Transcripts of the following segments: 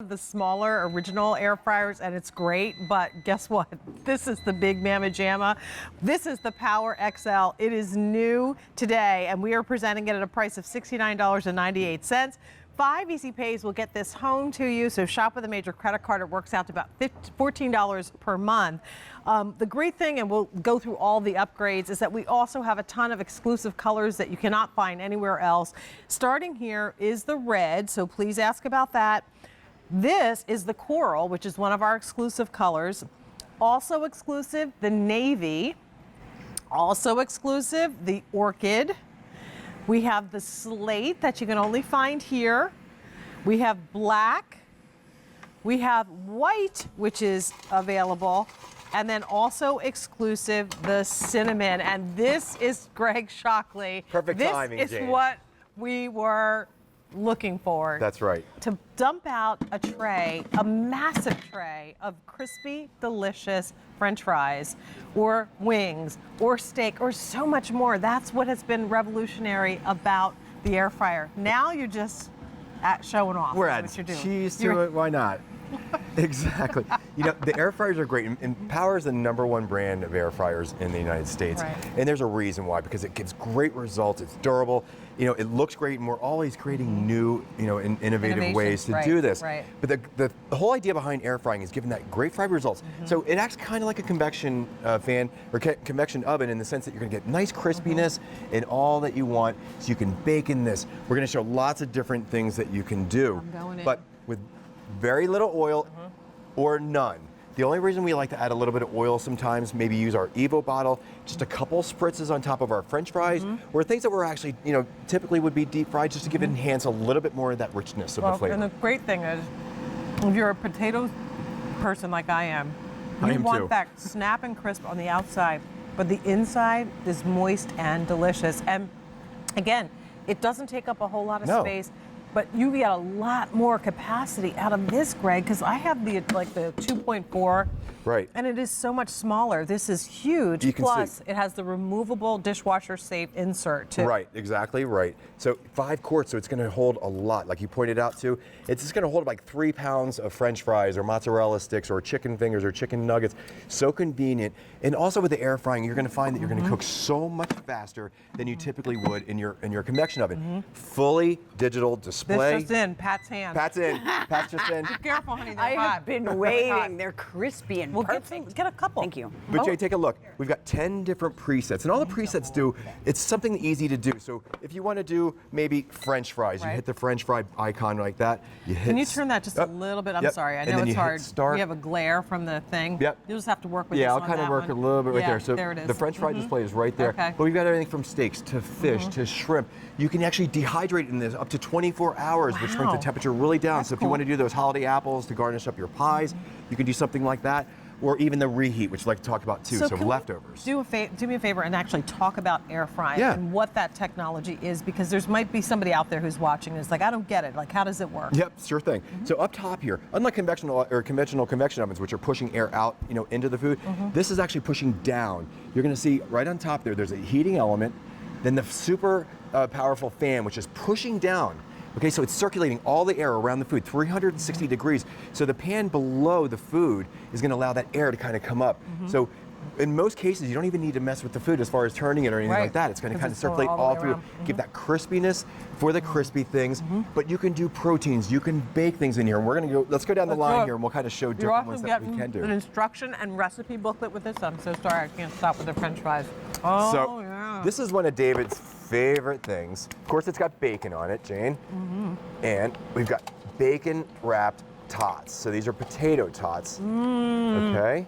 the smaller original air fryers, and it's great, but guess what? This is the big mamma jamma. This is the Power XL. It is new today, and we are presenting it at a price of $69.98. 5 easy pays will get this home to you. So shop with a major credit card. It works out to about $14 per month. The great thing, and we'll go through all the upgrades, is that we also have a ton of exclusive colors that you cannot find anywhere else. Starting here is the red, so please ask about that. This is the coral, which is one of our exclusive colors. Also exclusive, the navy. Also exclusive, the orchid. We have the slate that you can only find here. We have black. We have white, which is available. And then also exclusive, the cinnamon. And this is Greg Shockley. Perfect timing, This is Jane. what we were looking for. That's right. To dump out a tray, a massive tray of crispy, delicious French fries or wings or steak or so much more. That's what has been revolutionary about the air fryer. Now you're just showing off. We're That's adding what you're doing. cheese to it. Why not? Exactly. You know, the air fryers are great, and Power is the #1 brand of air fryers in the United States. Right. And there's a reason why, because it gives great results. It's durable. You know, it looks great, and we're always creating new, you know, innovative ways to do this. Right. But the whole idea behind air frying is giving that great fry results. So it acts kind of like a convection fan or convection oven in the sense that you're going to get nice crispiness and all that you want. So you can bake in this. We're going to show lots of different things that you can do. I'm going in. But with very little oil or none. The only reason we like to add a little bit of oil sometimes, maybe use our Evo bottle, just a couple spritzes on top of our French fries, or things that were actually, you know, typically would be deep fried, just to give it enhance a little bit more of that richness of the flavor. And the great thing is, if you're a potato person like I am, I you am want too. that snap and crisp on the outside, but the inside is moist and delicious. And again, it doesn't take up a whole lot of No. space, but you get a lot more capacity out of this, Greg, because I have the 2.4. Right. And it is so much smaller. This is huge. You can Plus, see. it has the removable dishwasher safe insert too. Right, exactly right. So 5 quarts, so it's going to hold a lot. Like you pointed out too, it's just going to hold like 3 pounds of French fries or mozzarella sticks or chicken fingers or chicken nuggets. So convenient. And also with the air frying, you're going to find that you're going to cook so much faster than you typically would in your convection oven. Fully digital display. This just in, Pat's hand. Pat's in. Pat's just in. Be careful, honey. They're I hot. have been They're waiting. hot. They're crispy and Well, perfect. get a couple. Thank you. But Jay, take a look. We've got 10 different presets, and all the presets do, it's something easy to do. So if you want to do maybe French fries, you Right. hit the French fry icon like that. You hit Can you turn that just a little bit? I'm Yep. sorry. I And know then it's you hit hard. start. We have a glare from the thing. Yep. You'll just have to work with Yeah, this I'll on kind of that work one. a little bit right Yeah, there. So there it is. the French fry display is right there. Okay. But we've got everything from steaks to fish to shrimp. You can actually dehydrate in this up to 24 hours, which brings the Wow. temperature really down. That's so if you cool. want to do those holiday apples to garnish up your pies, you can do something like that. Or even the reheat, which I'd like to talk about too, so can we leftovers. do me a favor and actually talk about air frying Yeah. and what that technology is, because there's might be somebody out there who's watching and is like, I don't get it. Like, how does it work? Yep, sure thing. So up top here, unlike conventional convection ovens, which are pushing air out, you know, into the food, this is actually pushing down. You're going to see right on top there's a heating element, then the super powerful fan, which is pushing down. Okay, so it's circulating all the air around the food, 360 degrees. So the pan below the food is going to allow that air to kind of come up. So in most cases, you don't even need to mess with the food as far as turning it or anything Right. like that. It's going to 'Cause kind of it's going circulate all the all way through, around. give that crispiness for the crispy things. But you can do proteins, you can bake things in here. And we're going to go, let's go down the Let's do line it. here and we'll kind of show You're different also ones that we getting can do. an instruction and recipe booklet with this. I'm so sorry, I can't stop with the French fries. Oh, So yeah. this is one of David's favorite things. Of course, it's got bacon on it, Jane. And we've got bacon wrapped tots. So these are potato tots. Okay.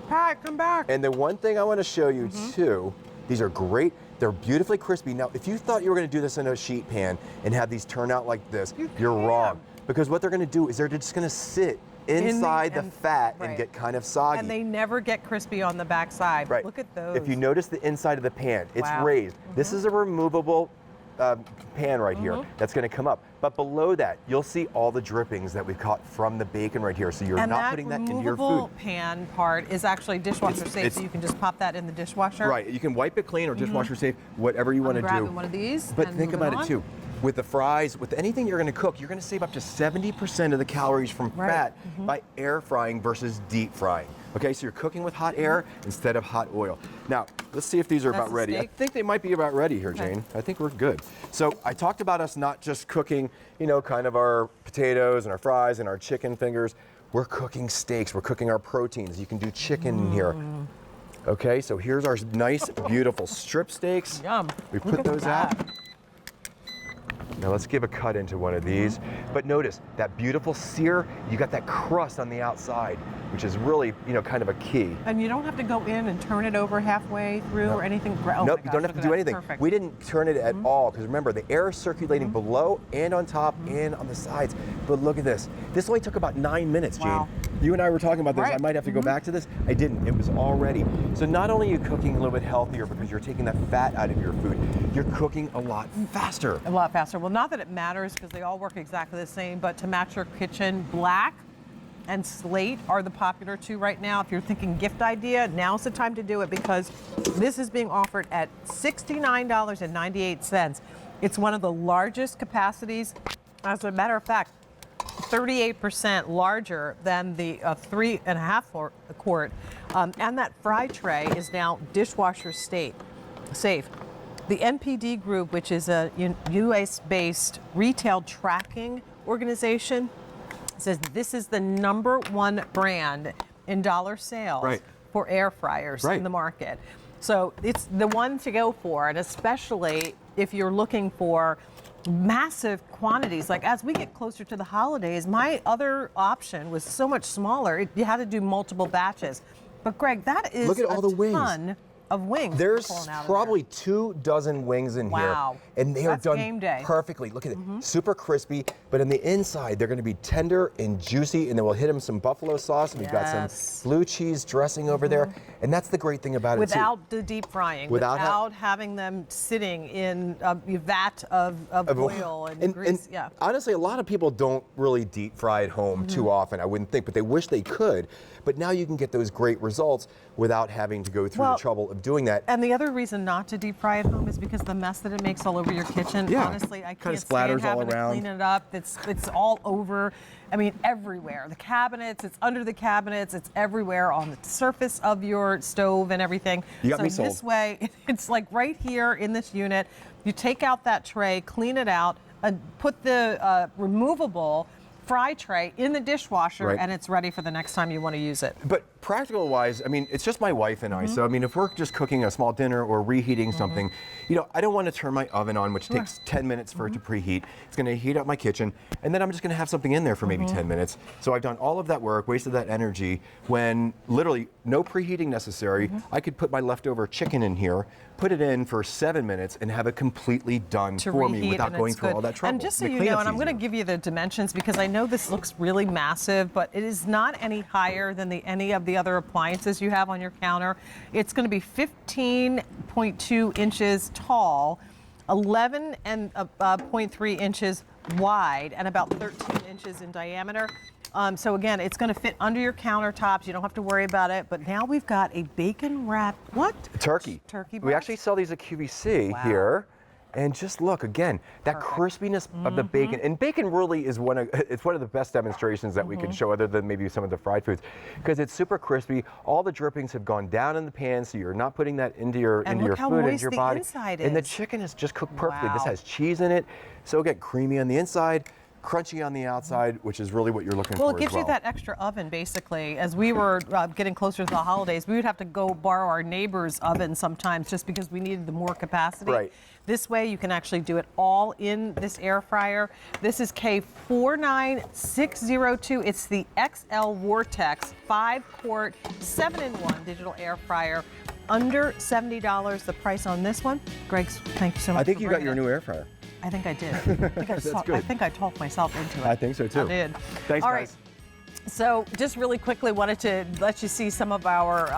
Pat, come back. And the one thing I want to show you too, these are great. They're beautifully crispy. Now, if you thought you were going to do this in a sheet pan and have these turn out like this, you're wrong. Because what they're going to do is they're just going to sit inside the fat and right. get kind of soggy. And they never get crispy on the back side. Right. Look at those. If you notice the inside of the pan, it's Wow. raised. This is a removable pan right here that's going to come up. But below that, you'll see all the drippings that we caught from the bacon right here. So you're and not that putting that into your removable food. pan part is actually dishwasher safe, it's- so you can just pop that in the dishwasher. Right. You can wipe it clean or dishwasher safe, whatever you want to do. Grabbing one of these. But and think moving about it on. too. with the fries, with anything you're going to cook, you're going to save up to 70% of the calories from fat by air frying versus deep frying. Okay, so you're cooking with hot air instead of hot oil. Now, let's see if these are about ready. I think they might be about ready here, Jane. I think we're good. So I talked about us not just cooking, you know, kind of our potatoes and our fries and our chicken fingers. We're cooking steaks. We're cooking our proteins. You can do chicken in here. Okay, so here's our nice, beautiful strip steaks. Yum. We put those out. Now let's give a cut into one of these. But notice that beautiful sear, you got that crust on the outside, which is really, you know, kind of a key. And you don't have to go in and turn it over halfway through or anything. Oh nope, you don't have to do anything. Perfect. We didn't turn it at all, because remember, the air is circulating below and on top and on the sides. But look at this. This only took about 9 minutes, Jane. Wow. You and I were talking about this. Right. I might have to go back to this. I didn't. It was all ready. So not only are you cooking a little bit healthier because you're taking that fat out of your food, you're cooking a lot faster. A lot faster. Well, not that it matters because they all work exactly the same, but to match your kitchen, black and slate are the popular two right now. If you're thinking gift idea, now's the time to do it because this is being offered at $69.98. It's one of the largest capacities. As a matter of fact, 38% larger than the 3.5 quart. And that fry tray is now dishwasher safe. The NPD Group, which is a US-based retail tracking organization, says this is the #1 brand in dollar sales for air fryers in the market. So it's the one to go for, and especially if you're looking for massive quantities. Like as we get closer to the holidays, my other option was so much smaller. You had to do multiple batches. But Greg, that is look at all the wings. Ton of wings. There's probably 24 wings in here, and they are done game day. perfectly. Look at it, super crispy, but on the inside they're going to be tender and juicy, and then we'll hit them some buffalo sauce, and we've got some blue cheese dressing over there, and that's the great thing about it too. Without the deep frying, without having them sitting in a vat of oil and grease. And honestly, a lot of people don't really deep fry at home too often, I wouldn't think, but they wish they could. But now you can get those great results without having to go through the trouble of doing that. And the other reason not to deep fry at home is because the mess that it makes all over your kitchen. Honestly, I can't stand having to clean it up. It's all over. I mean, everywhere. The cabinets, it's under the cabinets, it's everywhere on the surface of your stove and everything. You got me sold. This way, it's like right here in this unit. You take out that tray, clean it out, and put the removable fry tray in the dishwasher, and it's ready for the next time you want to use it. But practical wise, I mean, it's just my wife and I. So, I mean, if we're just cooking a small dinner or reheating something, you know, I don't want to turn my oven on, which takes 10 minutes for it to preheat. It's going to heat up my kitchen, and then I'm just going to have something in there for maybe 10 minutes. So I've done all of that work, wasted that energy, when literally no preheating necessary. I could put my leftover chicken in here, put it in for 7 minutes, and have it completely done for me without going through all that trouble. And just so you know, and I'm going to give you the dimensions because I know this looks really massive, but it is not any higher than any of the other appliances you have on your counter. It's going to be 15.2 inches tall, 11.3 inches wide, and about 13 inches in diameter. So again, it's going to fit under your countertops. You don't have to worry about it. But now we've got a bacon wrapped turkey. Turkey breast. We actually sell these at QVC here. And just look again, that crispiness of the bacon, and bacon really is one of the best demonstrations that we can show, other than maybe some of the fried foods, because it's super crispy. All the drippings have gone down in the pan, so you're not putting that into your food, into your body. And the chicken is just cooked perfectly. This has cheese in it, so again, creamy on the inside, crunchy on the outside, which is really what you're looking for. Well, it gives you that extra oven, basically. As we were getting closer to the holidays, we would have to go borrow our neighbor's oven sometimes just because we needed the more capacity. This way, you can actually do it all in this air fryer. This is K49602. It's the XL Vortex 5-quart 7-in-1 digital air fryer. Under $70 the price on this one. Greg, thank you so much. I think you got your new air fryer. I think I did. I think I talked myself into it. I think so too. I did. Thanks, all guys. Right. So just really quickly wanted to let you see some of our